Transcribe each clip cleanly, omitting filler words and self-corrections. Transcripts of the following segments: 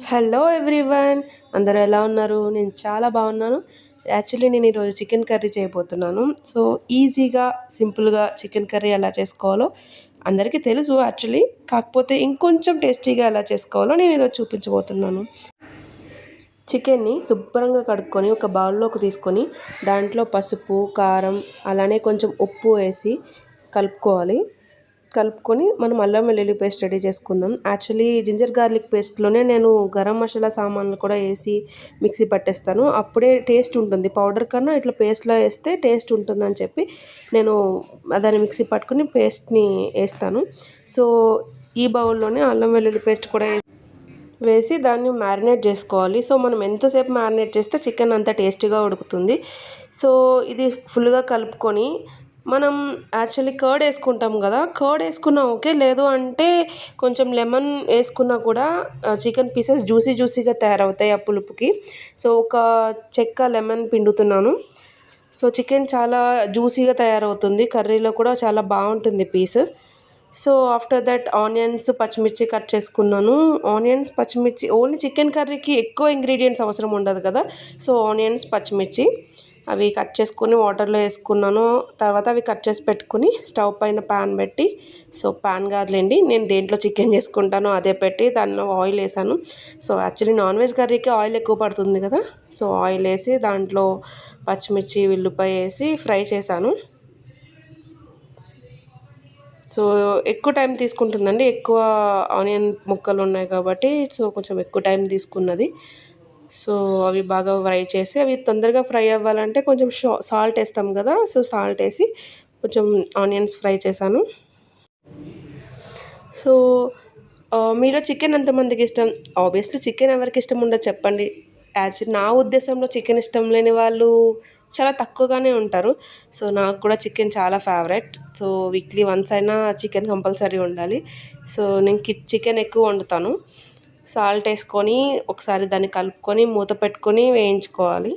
Hello everyone, అందరూ ఎలా ఉన్నారు? నేను చాలా బాగున్నాను. యాక్చువల్లీ నేను ఈరోజు చికెన్ కర్రీ చేయబోతున్నాను. సో ఈజీగా సింపుల్గా చికెన్ కర్రీ ఎలా చేసుకోవాలో అందరికీ తెలుసు యాక్చువల్లీ. కాకపోతే ఇంకొంచెం టేస్టీగా ఎలా చేసుకోవాలో నేను ఈరోజు చూపించబోతున్నాను. చికెన్ని శుభ్రంగా కడుక్కొని ఒక బౌల్లోకి తీసుకొని దాంట్లో పసుపు, కారం, అలానే కొంచెం ఉప్పు వేసి కలుపుకొని మనం అల్లం వెల్లుల్లి పేస్ట్ రెడీ చేసుకుందాం. యాక్చువల్లీ జింజర్ గార్లిక్ పేస్ట్లోనే నేను గరం మసాలా సామాన్లు కూడా వేసి మిక్సీ పట్టేస్తాను. అప్పుడే టేస్ట్ ఉంటుంది. పౌడర్ కన్నా ఇట్లా పేస్ట్లో వేస్తే టేస్ట్ ఉంటుందని చెప్పి నేను దాన్ని మిక్సీ పట్టుకుని పేస్ట్ని వేస్తాను. సో ఈ బౌల్లోనే అల్లం వెల్లుల్లి పేస్ట్ కూడా వేసి దాన్ని మ్యారినేట్ చేసుకోవాలి. సో మనం ఎంతసేపు మ్యారినేట్ చేస్తే చికెన్ అంత టేస్టీగా ఉడుకుతుంది. సో ఇది ఫుల్గా కలుపుకొని మనం యాక్చువల్లీ కర్డ్ వేసుకుంటాం కదా, కర్డ్ వేసుకున్నా ఓకే, లేదు అంటే కొంచెం లెమన్ వేసుకున్నా కూడా చికెన్ పీసెస్ జ్యూసీగా తయారవుతాయి ఆ పులుపుకి. సో ఒక చెక్క లెమన్ పిండుతున్నాను. సో చికెన్ చాలా జ్యూసీగా తయారవుతుంది, కర్రీలో కూడా చాలా బాగుంటుంది piece. So after that onions, పచ్చిమిర్చి కట్ చేసుకున్నాను. ఆనియన్స్, పచ్చిమిర్చి ఓన్లీ చికెన్ కర్రీకి ఎక్కువ ఇంగ్రీడియంట్స్ అవసరం ఉండదు కదా. సో ఆనియన్స్, పచ్చిమిర్చి అవి కట్ చేసుకొని వాటర్లో వేసుకున్నాను. తర్వాత అవి కట్ చేసి పెట్టుకుని స్టవ్ పైన ప్యాన్ పెట్టి, సో ప్యాన్ కాదులేండి, నేను దేంట్లో చికెన్ చేసుకుంటానో అదే పెట్టి దానిలో ఆయిల్ వేసాను. సో యాక్చువల్లీ నాన్ వెజ్ కర్రీకి ఆయిల్ ఎక్కువ పడుతుంది కదా. సో ఆయిల్ వేసి దాంట్లో పచ్చిమిర్చి, ఉల్లిపాయ వేసి ఫ్రై చేశాను. సో ఎక్కువ టైం తీసుకుంటుందండి, ఎక్కువ ఆనియన్ ముక్కలు ఉన్నాయి కాబట్టి. సో కొంచెం ఎక్కువ టైం తీసుకున్నది. సో అవి బాగా ఫ్రై చేసి, అవి తొందరగా ఫ్రై అవ్వాలంటే కొంచెం సాల్ట్ వేస్తాం కదా. సో సాల్ట్ వేసి కొంచెం ఆనియన్స్ ఫ్రై చేశాను. సో మీలో చికెన్ ఎంతమందికి ఇష్టం? ఆబ్వియస్లీ చికెన్ ఎవరికి ఇష్టం ఉండదు చెప్పండి. యాక్చువల్లీ నా ఉద్దేశంలో చికెన్ ఇష్టం లేని వాళ్ళు చాలా తక్కువగానే ఉంటారు. సో నాకు కూడా చికెన్ చాలా ఫేవరెట్. సో వీక్లీ వన్స్ అయినా చికెన్ కంపల్సరీ ఉండాలి. సో నేను చికెన్ ఎక్కువ వండుతాను. సాల్ట్ వేసుకొని ఒకసారి దాన్ని కలుపుకొని మూత పెట్టుకొని వేయించుకోవాలి.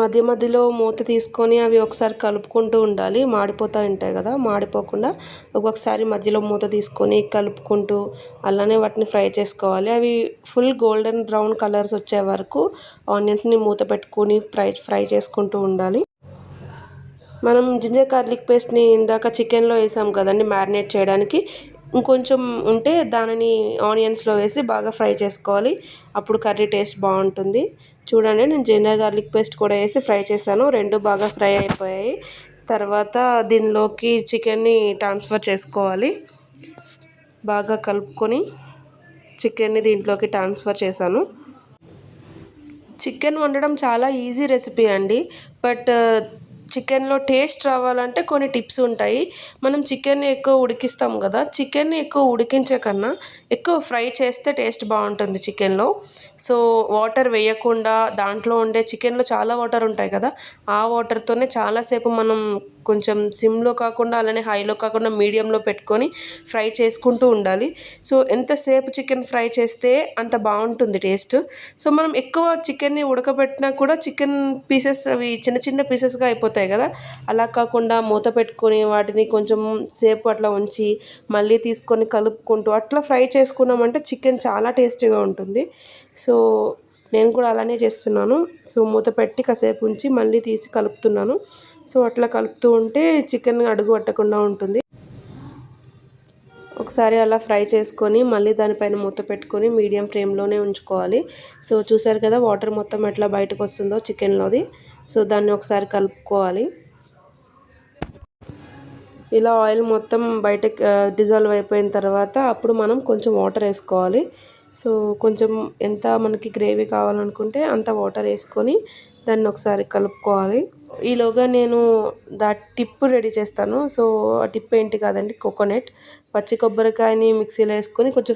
మధ్య మధ్యలో మూత తీసుకొని అవి ఒకసారి కలుపుకుంటూ ఉండాలి, మాడిపోతూ ఉంటాయి కదా. మాడిపోకుండా ఒక్కొక్కసారి మధ్యలో మూత తీసుకొని కలుపుకుంటూ అలానే వాటిని ఫ్రై చేసుకోవాలి. అవి ఫుల్ గోల్డెన్ బ్రౌన్ కలర్స్ వచ్చే వరకు ఆనియన్స్ని మూత పెట్టుకొని ఫ్రై చేసుకుంటూ ఉండాలి. మనం జింజర్ గార్లిక్ పేస్ట్ని ఇందాక చికెన్లో వేసాం కదండి మ్యారినేట్ చేయడానికి, ఇంకొంచెం ఉంటే దానిని ఆనియన్స్లో వేసి బాగా ఫ్రై చేసుకోవాలి. అప్పుడు కర్రీ టేస్ట్ బాగుంటుంది. చూడండి, నేను జింజర్ గార్లిక్ పేస్ట్ కూడా వేసి ఫ్రై చేశాను. రెండు బాగా ఫ్రై అయిపోయాయి. తర్వాత దీనిలోకి చికెన్ని ట్రాన్స్ఫర్ చేసుకోవాలి. బాగా కలుపుకొని చికెన్ని దీంట్లోకి ట్రాన్స్ఫర్ చేశాను. చికెన్ వండడం చాలా ఈజీ రెసిపీ అండి. బట్ చికెన్లో టేస్ట్ రావాలంటే కొన్ని టిప్స్ ఉంటాయి. మనం చికెన్ని ఎక్కువ ఉడికిస్తాం కదా, చికెన్ని ఎక్కువ ఉడికించే కన్నా ఎక్కువ ఫ్రై చేస్తే టేస్ట్ బాగుంటుంది చికెన్లో. సో వాటర్ వేయకుండా దాంట్లో ఉండే చికెన్లో చాలా వాటర్ ఉంటాయి కదా, ఆ వాటర్తోనే చాలాసేపు మనం కొంచెం సిమ్లో కాకుండా అలానే హైలో కాకుండా మీడియంలో పెట్టుకొని ఫ్రై చేసుకుంటూ ఉండాలి. సో ఎంతసేపు చికెన్ ఫ్రై చేస్తే అంత బాగుంటుంది టేస్ట్. సో మనం ఎక్కువ చికెన్ని ఉడకబెట్టినా కూడా చికెన్ పీసెస్ అవి చిన్న చిన్న పీసెస్గా అయిపోతాయి కదా. అలా కాకుండా మూత పెట్టుకొని వాటిని కొంచెం సేపు అట్లా ఉంచి మళ్ళీ తీసుకొని కలుపుకుంటూ అట్లా ఫ్రై చేసుకున్నామంటే చికెన్ చాలా టేస్టీగా ఉంటుంది. సో నేను కూడా అలానే చేస్తున్నాను. సో మూత పెట్టి కాసేపు ఉంచి మళ్ళీ తీసి కలుపుతున్నాను. సో అట్లా కలుపుతూ ఉంటే చికెన్ అడుగు పట్టకుండా ఉంటుంది. ఒకసారి అలా ఫ్రై చేసుకొని మళ్ళీ దానిపైన మూత పెట్టుకొని మీడియం ఫ్లేమ్లోనే ఉంచుకోవాలి. సో చూసారు కదా వాటర్ మొత్తం ఎట్లా బయటకు వస్తుందో చికెన్లోది. సో దాన్ని ఒకసారి కలుపుకోవాలి. ఇలా ఆయిల్ మొత్తం బయటకు డిజాల్వ్ అయిపోయిన తర్వాత అప్పుడు మనం కొంచెం వాటర్ వేసుకోవాలి. సో కొంచెం ఎంత మనకి గ్రేవీ కావాలనుకుంటే అంత వాటర్ వేసుకొని దాన్ని ఒకసారి కలుపుకోవాలి. ఈలోగా నేను టిప్ రెడీ చేస్తాను. సో ఆ టిప్ ఏంటి కాదండి, కోకోనట్ పచ్చి కొబ్బరికాయని మిక్సీలో వేసుకొని కొంచెం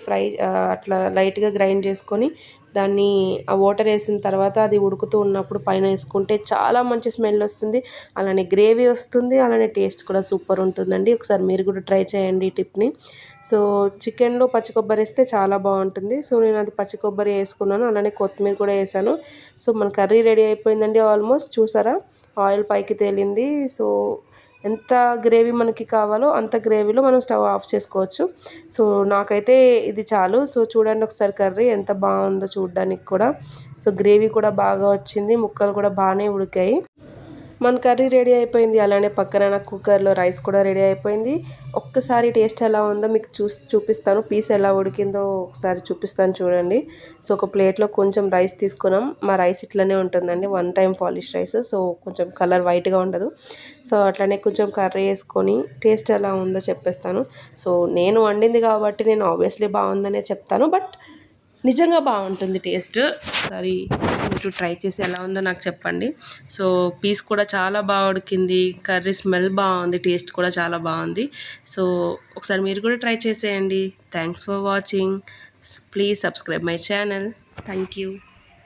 అట్లా లైట్గా గ్రైండ్ చేసుకొని దాన్ని ఆ వాటర్ వేసిన తర్వాత అది ఉడుకుతూ ఉన్నప్పుడు పైన వేసుకుంటే చాలా మంచి స్మెల్ వస్తుంది, అలానే గ్రేవీ వస్తుంది, అలానే టేస్ట్ కూడా సూపర్ ఉంటుందండి. ఒకసారి మీరు కూడా ట్రై చేయండి ఈ టిప్ని. సో చికెన్లో పచ్చి కొబ్బరి వేస్తే చాలా బాగుంటుంది. సో నేను అది పచ్చి కొబ్బరి వేసుకున్నాను, అలానే కొత్తిమీర కూడా వేసాను. సో మన కర్రీ రెడీ అయిపోయిందండి ఆల్మోస్ట్. చూసారా ఆయిల్ పైకి తేలింది. సో ఎంత గ్రేవీ మనకి కావాలో అంత గ్రేవీలో మనం స్టవ్ ఆఫ్ చేసుకోవచ్చు. సో నాకైతే ఇది చాలు. సో చూడండి ఒకసారి కర్రీ ఎంత బాగుందో చూడడానికి కూడా. సో గ్రేవీ కూడా బాగా వచ్చింది, ముక్కలు కూడా బాగానే ఉడికాయి. మన కర్రీ రెడీ అయిపోయింది. అలానే పక్కన నాకు కుక్కర్లో రైస్ కూడా రెడీ అయిపోయింది. ఒక్కసారి టేస్ట్ ఎలా ఉందో మీకు చూపిస్తాను. పీస్ ఎలా ఉడికిందో ఒకసారి చూపిస్తాను చూడండి. సో ఒక ప్లేట్లో కొంచెం రైస్ తీసుకున్నాం. మా రైస్ ఇట్లనే ఉంటుందండి, 1 టైం పాలిష్ రైస్. సో కొంచెం కలర్ వైట్గా ఉండదు. సో అట్లనే కొంచెం కర్రీ వేసుకొని టేస్ట్ ఎలా ఉందో చెప్పేస్తాను. సో నేను వండింది కాబట్టి నేను ఆబ్వియస్లీ బాగుందనే చెప్తాను, బట్ నిజంగా బాగుంటుంది టేస్ట్. ఒకసారి మీరు ట్రై చేసి ఎలా ఉందో నాకు చెప్పండి. సో పీస్ కూడా చాలా బాగా ఉడికింది, కర్రీ స్మెల్ బాగుంది, టేస్ట్ కూడా చాలా బాగుంది. సో ఒకసారి మీరు కూడా ట్రై చేసేయండి. Thanks for watching. Please subscribe my channel. Thank you.